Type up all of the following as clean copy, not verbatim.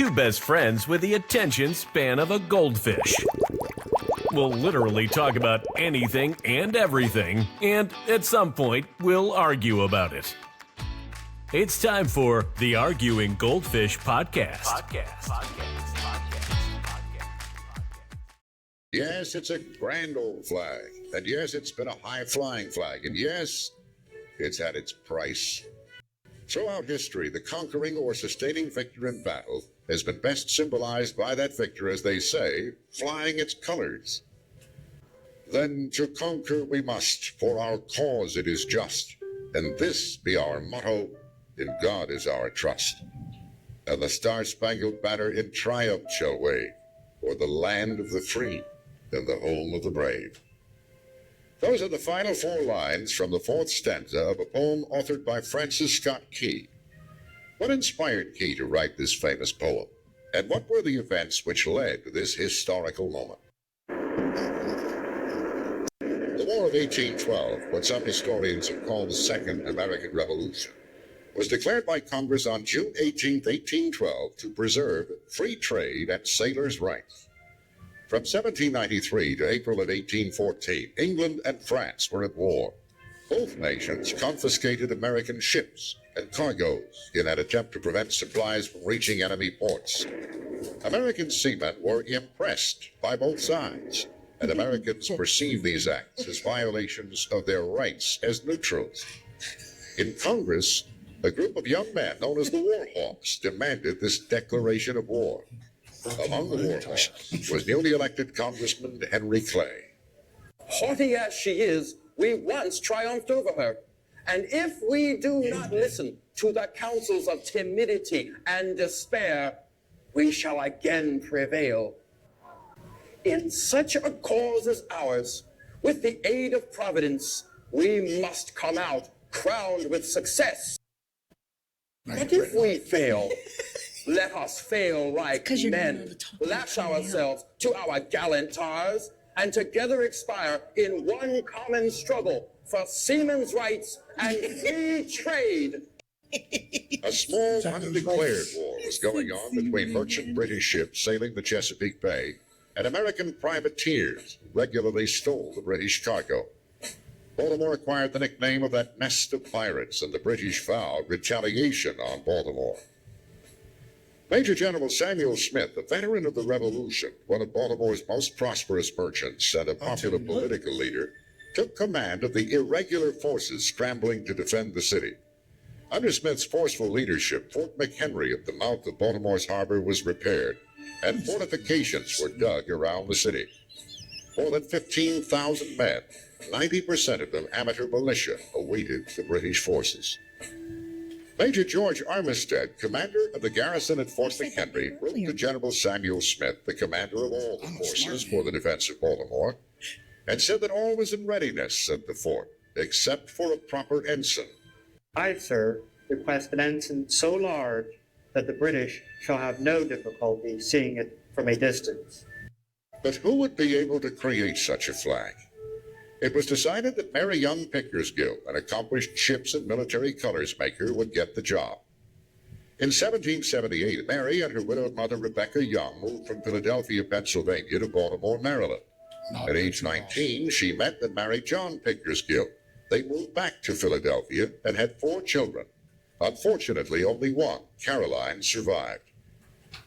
two best friends with the attention span of a goldfish. We'll literally talk about anything and everything, and at some point, we'll argue about it. It's time for the Arguing Goldfish Podcast. Yes, it's a grand old flag. And yes, it's been a high-flying flag. And yes, it's had its price. Throughout history, the conquering or sustaining victor in battle has been best symbolized by that victor, as they say, flying its colors. Then to conquer we must, for our cause it is just. And this be our motto, in God is our trust. And the Star Spangled Banner in triumph shall wave, o'er the land of the free and the home of the brave. Those are the final four lines from the fourth stanza of a poem authored by Francis Scott Key. What inspired Key to write this famous poem? And what were the events which led to this historical moment? The War of 1812, what some historians have called the Second American Revolution, was declared by Congress on June 18, 1812, to preserve free trade and sailors' rights. From 1793 to April of 1814, England and France were at war. Both nations confiscated American ships and cargoes in an attempt to prevent supplies from reaching enemy ports. American seamen were impressed by both sides, and Americans perceived these acts as violations of their rights as neutrals. In Congress, a group of young men known as the War Hawks demanded this declaration of war. Among the War Hawks was newly elected Congressman Henry Clay. Haughty as she is, we once triumphed over her. And if we do not listen to the counsels of timidity and despair, we shall again prevail. In such a cause as ours, with the aid of Providence, we must come out crowned with success. But if we fail, let us fail like men, lash ourselves to our gallant tars, and together expire in one common struggle for seamen's rights and free trade. A small, undeclared war was going on between merchant British ships sailing the Chesapeake Bay and American privateers who regularly stole the British cargo. Baltimore acquired the nickname of that nest of pirates, and the British vowed retaliation on Baltimore. Major General Samuel Smith, a veteran of the Revolution, one of Baltimore's most prosperous merchants and a popular political leader, took command of the irregular forces scrambling to defend the city. Under Smith's forceful leadership, Fort McHenry at the mouth of Baltimore's harbor was repaired, and fortifications were dug around the city. More than 15,000 men, 90% of them amateur militia, awaited the British forces. Major George Armistead, commander of the garrison at Fort McHenry, wrote to General Samuel Smith, the commander of all the forces for the defense of Baltimore, and said that all was in readiness at the fort, except for a proper ensign. I, sir, request an ensign so large that the British shall have no difficulty seeing it from a distance. But who would be able to create such a flag? It was decided that Mary Young Pickersgill, an accomplished ships and military colors maker, would get the job. In 1778, Mary and her widowed mother, Rebecca Young, moved from Philadelphia, Pennsylvania to Baltimore, Maryland. At age 19, she met and married John Pickersgill. They moved back to Philadelphia and had 4 children. Unfortunately, only one, Caroline, survived.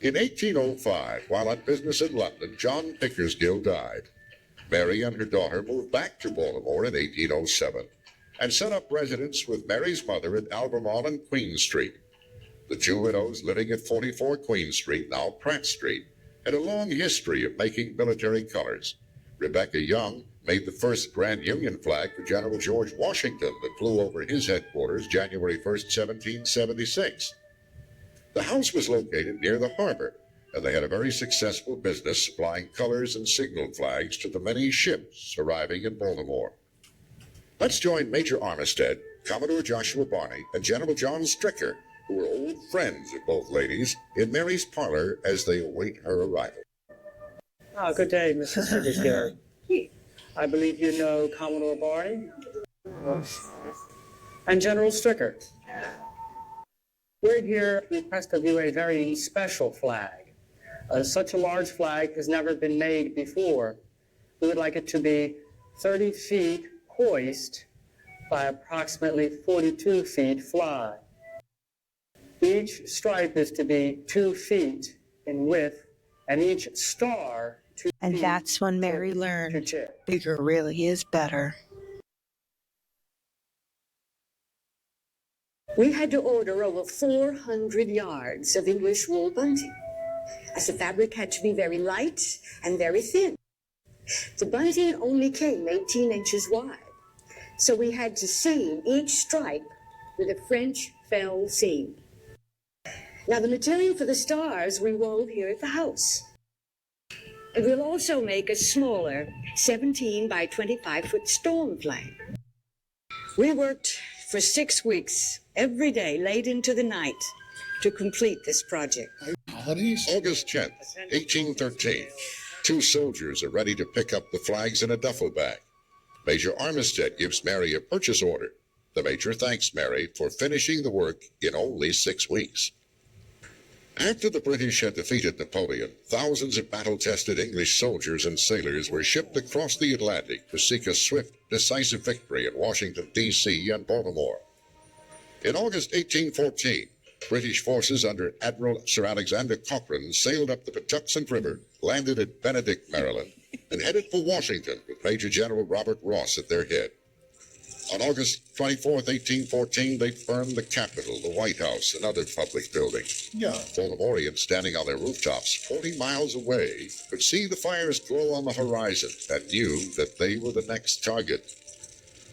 In 1805, while on business in London, John Pickersgill died. Mary and her daughter moved back to Baltimore in 1807 and set up residence with Mary's mother at Albemarle and Queen Street. The two widows living at 44 Queen Street, now Pratt Street, had a long history of making military colors. Rebecca Young made the first Grand Union flag for General George Washington that flew over his headquarters January 1st, 1776. The house was located near the harbor, and they had a very successful business supplying colors and signal flags to the many ships arriving in Baltimore. Let's join Major Armistead, Commodore Joshua Barney, and General John Stricker, who were old friends of both ladies, in Mary's parlor as they await her arrival. Good day, Mrs. Pickersgill. I believe you know Commodore Barney and General Stricker. We're here to request of you a very special flag. Such a large flag has never been made before. We would like it to be 30 feet hoist by approximately 42 feet fly. Each stripe is to be 2 feet in width, and each star 2 feet. And that's when Mary learned bigger really is better. We had to order over 400 yards of English wool bunting, as the fabric had to be very light and very thin. The bunting only came 18 inches wide, so we had to seam each stripe with a French fell seam. Now, the material for the stars we wove here at the house. And we'll also make a smaller 17 by 25 foot storm flag. We worked for 6 weeks, every day, late into the night, to complete this project. August 10th, 1813. 2 soldiers are ready to pick up the flags in a duffel bag. Major Armistead gives Mary a purchase order. The major thanks Mary for finishing the work in only 6 weeks. After the British had defeated Napoleon, thousands of battle-tested English soldiers and sailors were shipped across the Atlantic to seek a swift, decisive victory in Washington, D.C. and Baltimore. In August 1814, British forces under Admiral Sir Alexander Cochrane sailed up the Patuxent River, landed at Benedict, Maryland, and headed for Washington with Major General Robert Ross at their head. On August 24th, 1814, they burned the Capitol, the White House, and other public buildings. Baltimoreans standing on their rooftops 40 miles away could see the fires glow on the horizon and knew that they were the next target.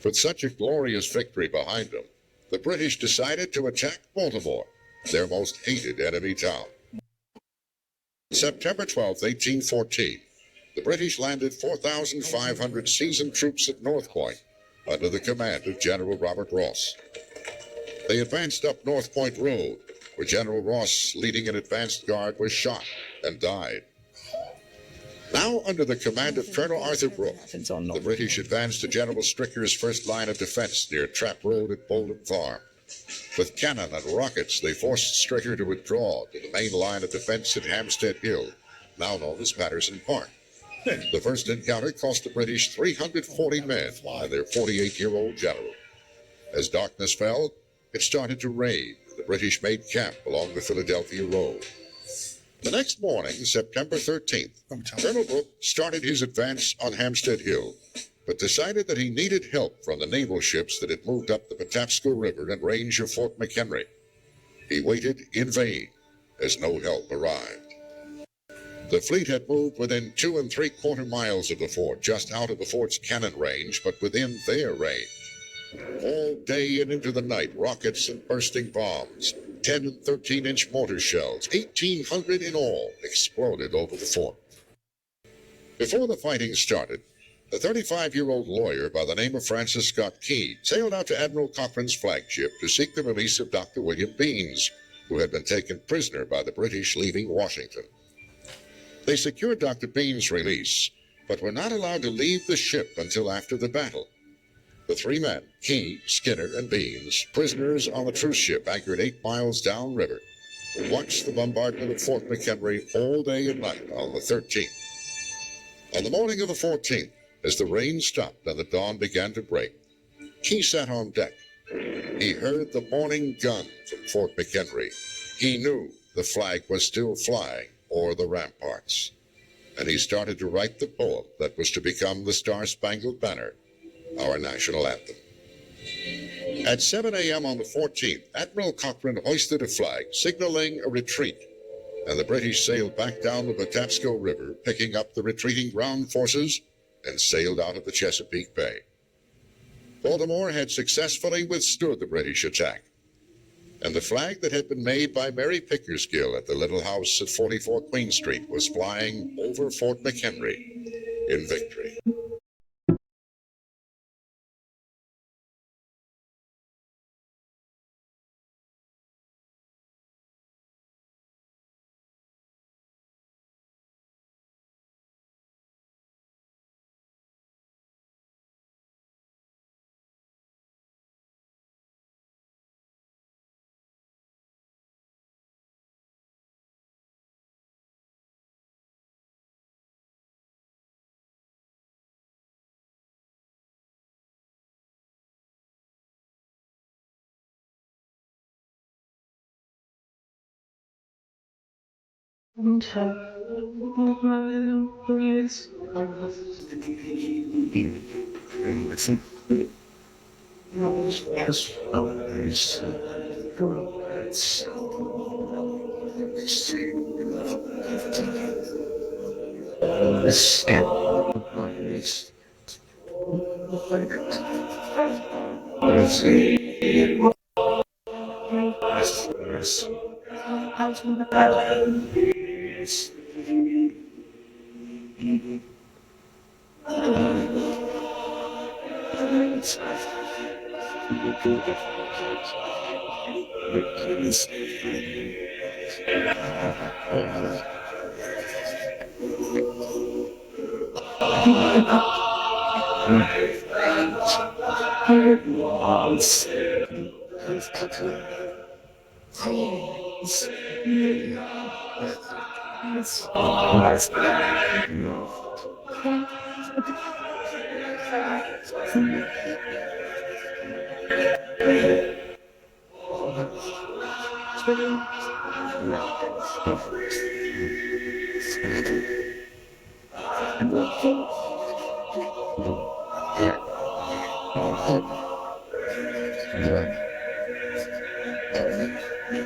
With such a glorious victory behind them, the British decided to attack Baltimore, their most hated enemy town. September 12th, 1814, the British landed 4,500 seasoned troops at North Point, under the command of General Robert Ross. They advanced up North Point Road, where General Ross, leading an advanced guard, was shot and died. Now under the command of Colonel Arthur Brooke, the British advanced to General Stricker's first line of defense near Trap Road at Bolden Farm. With cannon and rockets, they forced Stricker to withdraw to the main line of defense at Hampstead Hill, now known as Patterson Park. The first encounter cost the British 340 men and their 48-year-old general. As darkness fell, it started to rain. The British made camp along the Philadelphia Road. The next morning, September 13th, Colonel Brooke started his advance on Hampstead Hill, but decided that he needed help from the naval ships that had moved up the Patapsco River in range of Fort McHenry. He waited in vain, as no help arrived. The fleet had moved within 2 3/4 miles of the fort, just out of the fort's cannon range, but within their range. All day and into the night, rockets and bursting bombs, 10 and 13-inch mortar shells, 1,800 in all, exploded over the fort. Before the fighting started, a 35-year-old lawyer by the name of Francis Scott Key sailed out to Admiral Cochrane's flagship to seek the release of Dr. William Beans, who had been taken prisoner by the British leaving Washington. They secured Dr. Beans' release, but were not allowed to leave the ship until after the battle. The 3 men, Key, Skinner, and Beans, prisoners on the truce ship anchored 8 miles downriver, watched the bombardment of Fort McHenry all day and night on the 13th. On the morning of the 14th, as the rain stopped and the dawn began to break, Key sat on deck. He heard the morning gun from Fort McHenry. He knew the flag was still flying o'er the ramparts, and he started to write the poem that was to become the Star Spangled Banner, our national anthem. At 7 a.m. on the 14th, Admiral Cochrane hoisted a flag signaling a retreat, and the British sailed back down the Patapsco River, picking up the retreating ground forces, and sailed out of the Chesapeake Bay. Baltimore had successfully withstood the British attack, and the flag that had been made by Mary Pickersgill at the little house at 44 Queen Street was flying over Fort McHenry in victory.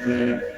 Yeah.